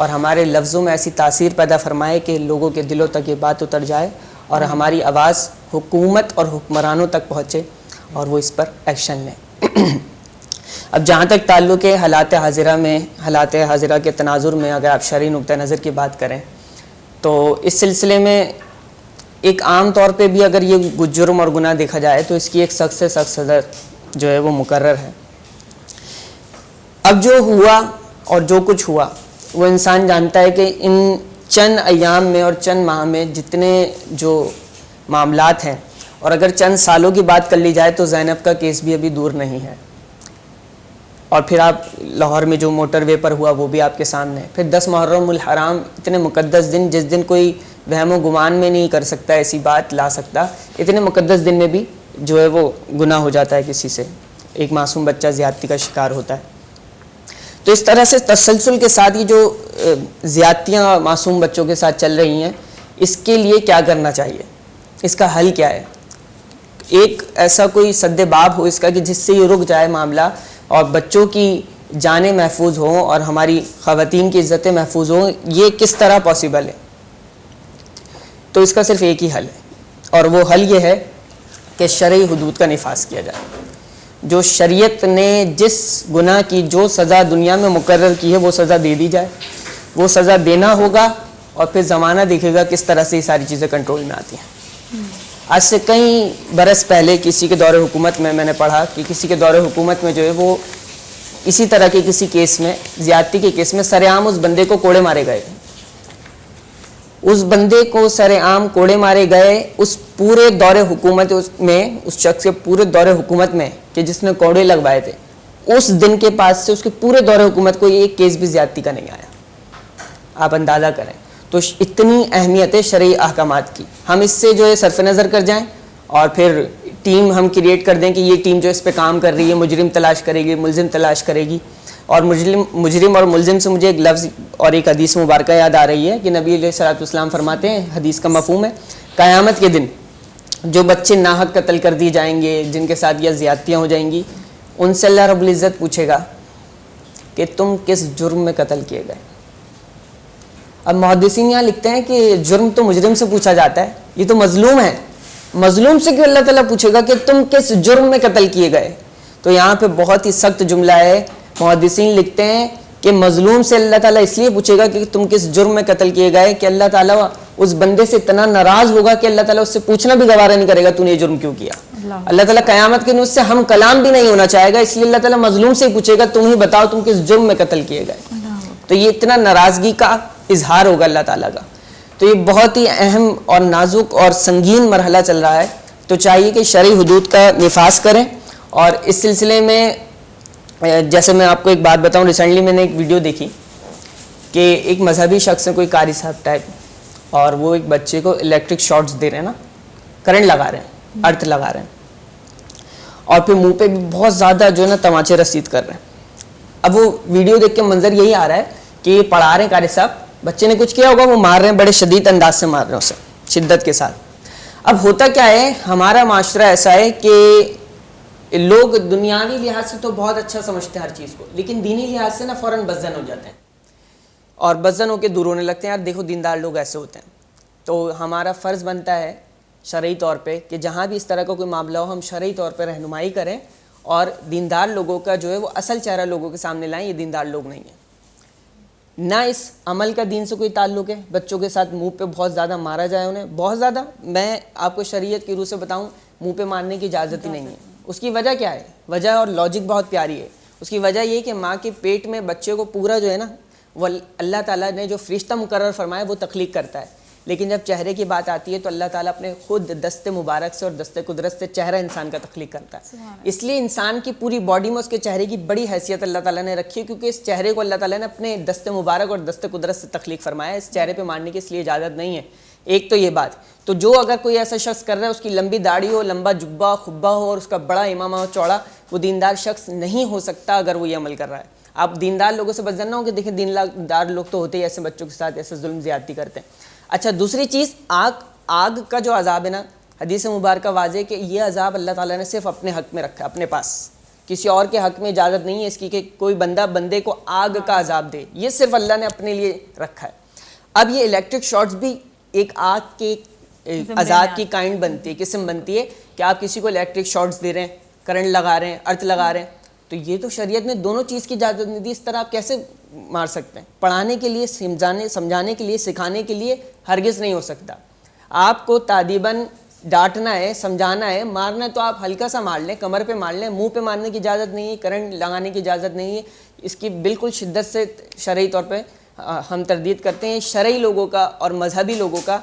اور ہمارے لفظوں میں ایسی تاثیر پیدا فرمائے کہ لوگوں کے دلوں تک یہ بات اتر جائے اور ہماری آواز حکومت اور حکمرانوں تک پہنچے اور وہ اس پر ایکشن لیں۔ اب جہاں تک تعلق ہے حالات حاضرہ کے تناظر میں اگر آپ شرعی نقطہ نظر کی بات کریں تو اس سلسلے میں ایک عام طور پہ بھی اگر یہ جرم اور گناہ دیکھا جائے تو اس کی ایک سخت سے سخت سزا جو ہے وہ مقرر ہے۔ اب جو ہوا اور جو کچھ ہوا وہ انسان جانتا ہے کہ ان چند ایام میں اور چند ماہ میں جتنے جو معاملات ہیں، اور اگر چند سالوں کی بات کر لی جائے تو زینب کا کیس بھی ابھی دور نہیں ہے، اور پھر آپ لاہور میں جو موٹر وے پر ہوا وہ بھی آپ کے سامنے ہے، پھر 10 محرم الحرام، اتنے مقدس دن جس دن کوئی وہم و گمان میں نہیں کر سکتا ایسی بات لا سکتا، اتنے مقدس دن میں بھی جو ہے وہ گناہ ہو جاتا ہے، کسی سے ایک معصوم بچہ زیادتی کا شکار ہوتا ہے۔ تو اس طرح سے تسلسل کے ساتھ یہ جو زیادتیاں معصوم بچوں کے ساتھ چل رہی ہیں، اس کے لیے کیا کرنا چاہیے، اس کا حل کیا ہے؟ ایک ایسا کوئی سد باب ہو اس کا کہ جس سے یہ رک جائے معاملہ اور بچوں کی جانیں محفوظ ہوں اور ہماری خواتین کی عزتیں محفوظ ہوں، یہ کس طرح پاسبل ہے؟ تو اس کا صرف ایک ہی حل ہے، اور وہ حل یہ ہے کہ شرعی حدود کا نفاذ کیا جائے۔ جو شریعت نے جس گناہ کی جو سزا دنیا میں مقرر کی ہے وہ سزا دے دی جائے، وہ سزا دینا ہوگا، اور پھر زمانہ دیکھے گا کس طرح سے یہ ساری چیزیں کنٹرول میں آتی ہیں۔ آج سے کئی برس پہلے کسی کے دور حکومت میں نے پڑھا کہ کسی کے دور حکومت میں جو ہے وہ اسی طرح کے کسی کیس میں، زیادتی کے کیس میں سر عام اس بندے کو کوڑے مارے گئے، اس بندے کو سر عام کوڑے مارے گئے، اس پورے دور حکومت میں، اس شخص کے پورے دور حکومت میں کہ جس نے کوڑے لگوائے تھے، اس دن کے بعد سے اس کے پورے دور حکومت کو ایک کیس بھی زیادتی کا نہیں آیا۔ آپ اندازہ کریں تو اتنی اہمیت ہے شرعی احکامات کی۔ ہم اس سے جو ہے صرف نظر کر جائیں اور پھر ٹیم ہم کریٹ کر دیں کہ یہ ٹیم جو اس پہ کام کر رہی ہے، مجرم تلاش کرے گی، ملزم تلاش کرے گی، اور مجرم اور ملزم سے مجھے ایک لفظ اور ایک حدیث مبارکہ یاد آ رہی ہے کہ نبی علیہ الصلوۃ والسلام فرماتے ہیں، حدیث کا مفہوم ہے، قیامت کے دن جو بچے ناحق قتل کر دیے جائیں گے، جن کے ساتھ یہ زیادتیاں ہو جائیں گی، ان سے اللہ رب العزت پوچھے گا کہ تم کس جرم میں قتل کیے گئے۔ اب محدثین یہاں لکھتے ہیں کہ جرم تو مجرم سے پوچھا جاتا ہے، یہ تو مظلوم ہے، مظلوم سے کیوں اللہ تعالیٰ پوچھے گا کہ تم کس جرم میں قتل کیے گئے؟ تو یہاں پہ بہت ہی سخت جملہ ہے، محدثین لکھتے ہیں کہ مظلوم سے اللہ تعالیٰ اس لیے پوچھے گا کہ تم کس جرم میں قتل کیے گئے کہ اللہ تعالیٰ اس بندے سے اتنا ناراض ہوگا کہ اللہ تعالیٰ اس سے پوچھنا بھی گوارا نہیں کرے گا تو نے یہ جرم کیوں کیا۔ اللہ تعالیٰ قیامت کے دن اس سے ہم کلام بھی نہیں ہونا چاہے گا، اس لیے اللہ تعالیٰ مظلوم سے ہی پوچھے گا تم ہی بتاؤ تم کس جرم میں قتل کیے گئے۔ تو یہ اتنا ناراضگی کا اظہار ہوگا اللہ تعالیٰ کا۔ تو یہ بہت ہی اہم اور نازک اور سنگین مرحلہ چل رہا ہے، تو چاہیے کہ شرعی حدود کا نفاذ کریں۔ اور اس سلسلے میں جیسے میں آپ کو ایک بات بتاؤں، ریسنٹلی میں نے ایک ویڈیو دیکھی کہ ایک مذہبی شخص ہے، کوئی قاری صاحب ٹائپ، اور وہ ایک بچے کو الیکٹرک شارٹس دے رہے ہیں نا، کرنٹ لگا رہے ہیں، ارتھ لگا رہے ہیں، اور پھر منہ پہ بھی بہت زیادہ جو ہے نا تماچے رسید کر رہے ہیں۔ اب وہ ویڈیو دیکھ کے منظر یہی آ رہا ہے کہ یہ پڑھا رہے ہیں قاری صاحب، بچے نے کچھ کیا ہوگا، وہ مار رہے ہیں، بڑے شدید انداز سے مار رہے ہیں اسے، شدت کے ساتھ۔ اب ہوتا کیا ہے، ہمارا معاشرہ ایسا ہے کہ لوگ دنیاوی لحاظ سے تو بہت اچھا سمجھتے ہیں ہر چیز کو، لیکن دینی لحاظ سے نا فوراً بدزن ہو جاتے ہیں اور بدزن ہو کے دور ہونے لگتے ہیں، یار دیکھو دیندار لوگ ایسے ہوتے ہیں۔ تو ہمارا فرض بنتا ہے شرعی طور پہ کہ جہاں بھی اس طرح کا کوئی معاملہ ہو، ہم شرعی طور پہ رہنمائی کریں اور دیندار لوگوں کا جو ہے وہ اصل چہرہ لوگوں کے سامنے لائیں، یہ دیندار لوگ نہیں ہیں۔ نہ اس عمل کا دین سے کوئی تعلق ہے، بچوں کے ساتھ منہ پہ بہت زیادہ مارا جائے انہیں، بہت زیادہ، میں آپ کو شریعت کی روح سے بتاؤں منہ پہ مارنے کی اجازت ہی نہیں ہے۔ اس کی وجہ کیا ہے؟ وجہ اور لاجک بہت پیاری ہے۔ اس کی وجہ یہ کہ ماں کے پیٹ میں بچے کو پورا جو ہے نا وہ اللہ تعالیٰ نے جو فرشتہ مقرر فرمایا وہ تخلیق کرتا ہے، لیکن جب چہرے کی بات آتی ہے تو اللہ تعالیٰ اپنے خود دست مبارک سے اور دست قدرت سے چہرہ انسان کا تخلیق کرتا ہے۔ اس لیے انسان کی پوری باڈی میں اس کے چہرے کی بڑی حیثیت اللہ تعالیٰ نے رکھی ہے، کیونکہ اس چہرے کو اللہ تعالیٰ نے اپنے دست مبارک اور دست قدرت سے تخلیق فرمایا ہے۔ اس چہرے پہ مارنے کی اس لیے اجازت نہیں ہے۔ ایک تو یہ بات، تو جو اگر کوئی ایسا شخص کر رہا ہے، اس کی لمبی داڑھی ہو، لمبا جبہ خبہ ہو اور اس کا بڑا امامہ ہو چوڑا، وہ دیندار شخص نہیں ہو سکتا اگر وہ یہ عمل کر رہا ہے۔ آپ دیندار لوگوں سے بچنا ہو کہ دیکھیں دیندار لوگ تو ہوتے ہی ایسے بچوں کے ساتھ ایسے ظلم زیادتی کرتے ہیں۔ اچھا دوسری چیز، آگ کا جو عذاب ہے نا، حدیث مبارکہ واضح کہ یہ عذاب اللہ تعالیٰ نے صرف اپنے حق میں رکھا ہے، اپنے پاس، کسی اور کے حق میں اجازت نہیں ہے اس کی کہ کوئی بندہ بندے کو آگ کا عذاب دے، یہ صرف اللہ نے اپنے لیے رکھا ہے۔ اب یہ الیکٹرک شارٹس بھی ایک آگ کے عذاب کی کائنڈ بنتی ہے، قسم بنتی ہے کہ آپ کسی کو الیکٹرک شارٹس دے رہے ہیں، کرنٹ لگا رہے ہیں، ارتھ لگا رہے ہیں، تو یہ تو شریعت نے دونوں چیز کی اجازت نہیں دی، اس طرح آپ کیسے مار سکتے ہیں؟ پڑھانے کے لیے، سمجھانے کے لیے، سکھانے کے لیے ہرگز نہیں ہو سکتا۔ آپ کو تادیباً ڈانٹنا ہے، سمجھانا ہے، مارنا ہے تو آپ ہلکا سا مار لیں، کمر پہ مار لیں، منہ پہ مارنے کی اجازت نہیں ہے، کرنٹ لگانے کی اجازت نہیں ہے، اس کی بالکل شدت سے شرعی طور پہ ہم تردید کرتے ہیں۔ شرعی لوگوں کا اور مذہبی لوگوں کا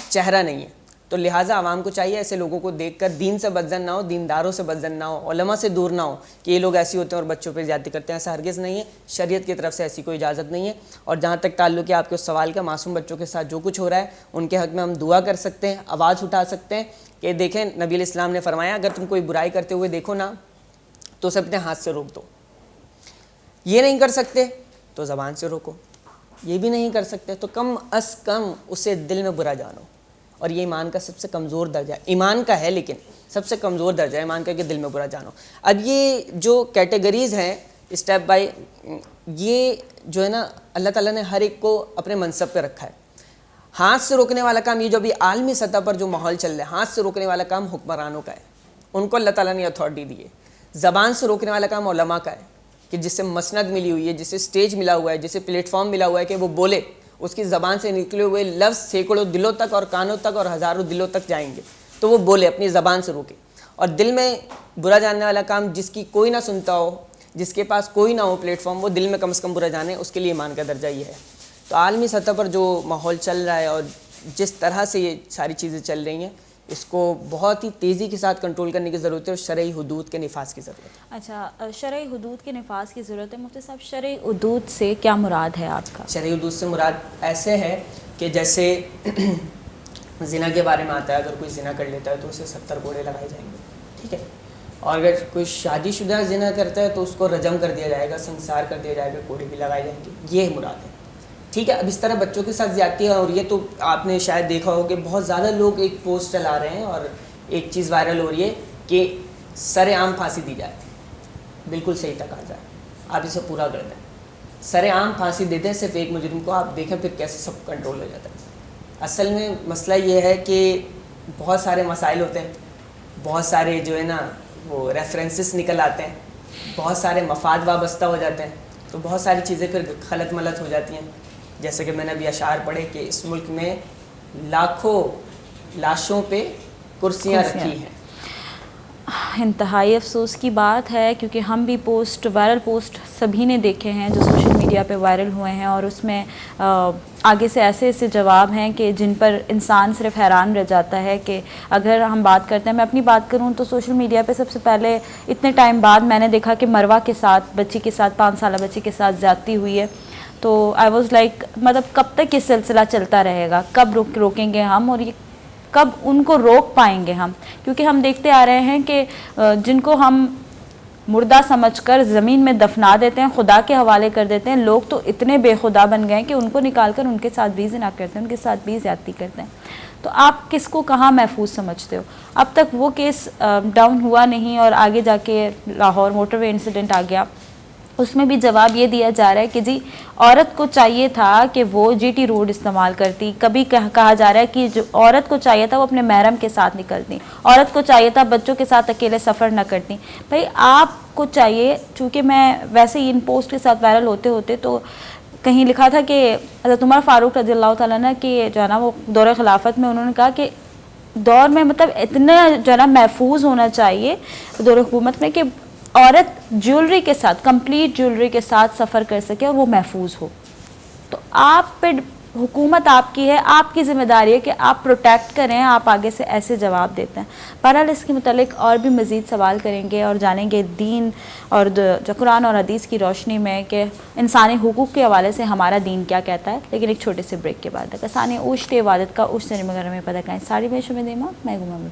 چہرہ نہیں ہے، تو لہٰذا عوام کو چاہیے ایسے لوگوں کو دیکھ کر دین سے بدظن نہ ہو، دینداروں سے بدظن نہ ہو، علماء سے دور نہ ہو کہ یہ لوگ ایسے ہوتے ہیں اور بچوں پہ زیادتی کرتے ہیں، ایسا ہرگز نہیں ہے، شریعت کی طرف سے ایسی کوئی اجازت نہیں ہے۔ اور جہاں تک تعلق ہے آپ کے اس سوال کا، معصوم بچوں کے ساتھ جو کچھ ہو رہا ہے ان کے حق میں ہم دعا کر سکتے ہیں، آواز اٹھا سکتے ہیں کہ دیکھیں نبی علیہ السلام نے فرمایا اگر تم کوئی برائی کرتے ہوئے دیکھو نا تو اسے اپنے ہاتھ سے روک دو، یہ نہیں کر سکتے تو زبان سے روکو، یہ بھی نہیں کر سکتے تو کم از کم اسے دل میں برا جانو، اور یہ ایمان کا سب سے کمزور درجہ ہے، ایمان کا ہے لیکن سب سے کمزور درجہ ہے ایمان کا کہ دل میں برا جانو۔ اب یہ جو کیٹیگریز ہیں اسٹیپ بائی، یہ جو ہے نا اللہ تعالیٰ نے ہر ایک کو اپنے منصب پہ رکھا ہے۔ ہاتھ سے روکنے والا کام، یہ جو ابھی عالمی سطح پر جو ماحول چل رہا ہے، ہاتھ سے روکنے والا کام حکمرانوں کا ہے، ان کو اللہ تعالیٰ نے اتھارٹی دی ہے۔ زبان سے روکنے والا کام علماء کا ہے کہ جسے مسند ملی ہوئی ہے، جسے سٹیج ملا ہوا ہے، جسے پلیٹ فارم ملا ہوا ہے کہ وہ بولے، اس کی زبان سے نکلے ہوئے لفظ سینکڑوں دلوں تک اور کانوں تک اور ہزاروں دلوں تک جائیں گے، تو وہ بولے، اپنی زبان سے روکے۔ اور دل میں برا جاننے والا کام، جس کی کوئی نہ سنتا ہو، جس کے پاس کوئی نہ ہو پلیٹ فارم، وہ دل میں کم از کم برا جانے، اس کے لیے ایمان کا درجہ یہ ہے۔ تو عالمی سطح پر جو ماحول چل رہا ہے اور جس طرح سے یہ ساری چیزیں چل رہی ہیں، اس کو بہت ہی تیزی کے ساتھ کنٹرول کرنے کی ضرورت ہے اور شرعی حدود کے نفاذ کی ضرورت ہے۔ اچھا، شرعی حدود کے نفاذ کی ضرورت ہے۔ مفتی صاحب، شرعی حدود سے کیا مراد ہے آپ کا؟ شرعی حدود سے مراد ایسے ہے کہ جیسے زنا کے بارے میں آتا ہے، اگر کوئی زنا کر لیتا ہے تو اسے 70 کوڑے لگائے جائیں گے، ٹھیک ہے؟ اور اگر کوئی شادی شدہ زنا کرتا ہے تو اس کو رجم کر دیا جائے گا، سنسار کر دیا جائے گا، کوڑے بھی لگائے جائیں گے، یہ مراد ہے، ٹھیک ہے؟ اب اس طرح بچوں کے ساتھ زیادتی ہے، اور یہ تو آپ نے شاید دیکھا ہو کہ بہت زیادہ لوگ ایک پوسٹ چلا رہے ہیں اور ایک چیز وائرل ہو رہی ہے کہ سر عام پھانسی دی جائے۔ بالکل صحیح تقاضا ہے، آپ اسے پورا کر دیں، سر عام پھانسی دے دیں صرف ایک مجرم کو، آپ دیکھیں پھر کیسے سب کنٹرول ہو جاتا ہے۔ اصل میں مسئلہ یہ ہے کہ بہت سارے مسائل ہوتے ہیں، بہت سارے جو ہے نا وہ ریفرنسز نکل آتے ہیں، بہت سارے مفاد وابستہ ہو جاتے ہیں، تو بہت ساری چیزیں پھر خلط ملط ہو جاتی ہیں۔ جیسے کہ میں نے ابھی اشعار پڑھے کہ اس ملک میں لاکھوں لاشوں پہ کرسیاں رکھی ہیں۔ انتہائی افسوس کی بات ہے، کیونکہ ہم بھی وائرل پوسٹ سبھی نے دیکھے ہیں جو سوشل میڈیا پہ وائرل ہوئے ہیں، اور اس میں آگے سے ایسے ایسے جواب ہیں کہ جن پر انسان صرف حیران رہ جاتا ہے کہ اگر ہم بات کرتے ہیں، میں اپنی بات کروں تو سوشل میڈیا پہ سب سے پہلے اتنے ٹائم بعد میں نے دیکھا کہ مروہ کے ساتھ، بچی کے ساتھ، 5 سالہ بچی کے ساتھ زیادتی ہوئی ہے، تو آئی واز لائک مطلب کب تک یہ سلسلہ چلتا رہے گا، کب روکیں گے ہم، اور یہ کب ان کو روک پائیں گے ہم؟ کیونکہ ہم دیکھتے آ رہے ہیں کہ جن کو ہم مردہ سمجھ کر زمین میں دفنا دیتے ہیں، خدا کے حوالے کر دیتے ہیں، لوگ تو اتنے بے خدا بن گئے ہیں کہ ان کو نکال کر ان کے ساتھ بھی زنا کرتے ہیں، ان کے ساتھ بھی زیادتی کرتے ہیں۔ تو آپ کس کو کہاں محفوظ سمجھتے ہو؟ اب تک وہ کیس ڈاؤن ہوا نہیں، اور آگے جا کے لاہور موٹر وے انسیڈنٹ آ گیا، اس میں بھی جواب یہ دیا جا رہا ہے کہ جی عورت کو چاہیے تھا کہ وہ جی ٹی روڈ استعمال کرتی، کبھی کہا جا رہا ہے کہ جو عورت کو چاہیے تھا وہ اپنے محرم کے ساتھ نکلتی، عورت کو چاہیے تھا بچوں کے ساتھ اکیلے سفر نہ کرتی۔ بھائی آپ کو چاہیے، چونکہ میں ویسے ہی ان پوسٹ کے ساتھ وائرل ہوتے تو کہیں لکھا تھا کہ حضرت عمر فاروق رضی اللہ تعالیٰ عنہ کہ جو ہے نا وہ دور خلافت میں انہوں نے کہا کہ دور میں مطلب اتنا جو ہے نا محفوظ ہونا چاہیے دور حکومت میں کہ عورت جیولری کے ساتھ، کمپلیٹ جیولری کے ساتھ سفر کر سکے اور وہ محفوظ ہو۔ تو آپ پہ حکومت آپ کی ہے، آپ کی ذمہ داری ہے کہ آپ پروٹیکٹ کریں، آپ آگے سے ایسے جواب دیتے ہیں۔ بہرحال اس کے متعلق اور بھی مزید سوال کریں گے اور جانیں گے دین اور جو قرآن اور حدیث کی روشنی میں کہ انسانی حقوق کے حوالے سے ہمارا دین کیا کہتا ہے، لیکن ایک چھوٹے سے بریک کے بعد۔ کسانی اوشت عبادت کا اوشت نمگر میں پتہ کہیں ساری میں شمع دیما میں گما میں